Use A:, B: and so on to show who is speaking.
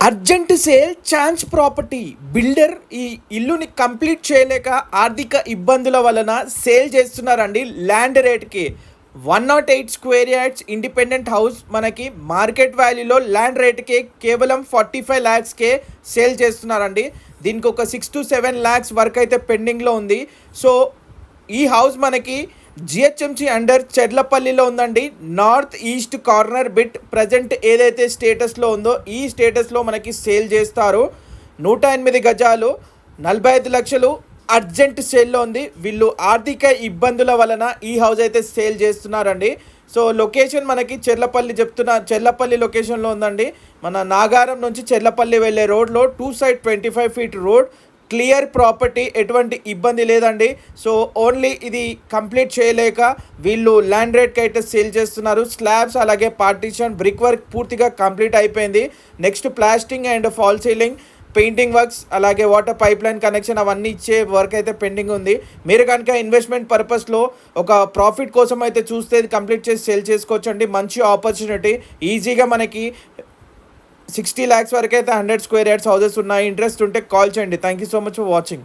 A: Urgent sale chance property builder ఈ ఇల్లుని complete చేయలేక ఆర్థిక ఇబ్బందుల వలన సేల్ చేస్తున్నారండి ల్యాండ్ రేట్కి. 108 స్క్వేర్ యార్డ్స్ ఇండిపెండెంట్ హౌస్ మనకి మార్కెట్ వాల్యూలో ల్యాండ్ రేట్కి కేవలం 45 ల్యాక్స్కే సేల్ చేస్తున్నారండి. దీనికి ఒక 6 to 7 ల్యాక్స్ వరకు అయితే పెండింగ్లో ఉంది. సో ఈ హౌస్ మనకి జిహెచ్ఎంసి అండర్ చెర్లపల్లిలో ఉందండి. North east corner bit present ఏదైతే స్టేటస్లో ఉందో ఈ స్టేటస్లో మనకి సేల్ చేస్తారు. 108 గజాలు 45 లక్షలు అర్జెంట్ సేల్లో ఉంది. వీళ్ళు ఆర్థిక ఇబ్బందుల వలన ఈ హౌస్ అయితే సేల్ చేస్తున్నారండి. సో లొకేషన్ మనకి చెర్లపల్లి లొకేషన్లో ఉందండి. మన నాగారం నుంచి చెర్లపల్లి వెళ్ళే రోడ్లో 2 side 25 feet road, clear property, ఎటువంటి ఇబ్బంది లేదండి. సో ఓన్లీ ఇది కంప్లీట్ చేయలేక వీళ్ళు ల్యాండ్ రేట్కి అయితే సేల్ చేస్తున్నారు. స్లాబ్స్ అలాగే పార్టీషన్ బ్రిక్ వర్క్ పూర్తిగా కంప్లీట్ అయిపోయింది. Next plastering and fall ceiling, painting works అలాగే వాటర్ పైప్ లైన్ కనెక్షన్ అవన్నీ ఇచ్చే వర్క్ అయితే పెండింగ్ ఉంది. మీరు కనుక ఇన్వెస్ట్మెంట్ పర్పస్లో ఒక ప్రాఫిట్ కోసం అయితే చూస్తే ఇది కంప్లీట్ చేసి సేల్ చేసుకోవచ్చండి. మంచి ఆపర్చునిటీ. ఈజీగా మనకి 60 lakhs వరకు అయితే 100 స్క్వేర్ యార్డ్స్ హౌసెస్ ఉన్నాయి. ఇంట్రెస్ట్ ఉంటే కాల్ చేయండి. Thank you so much for watching.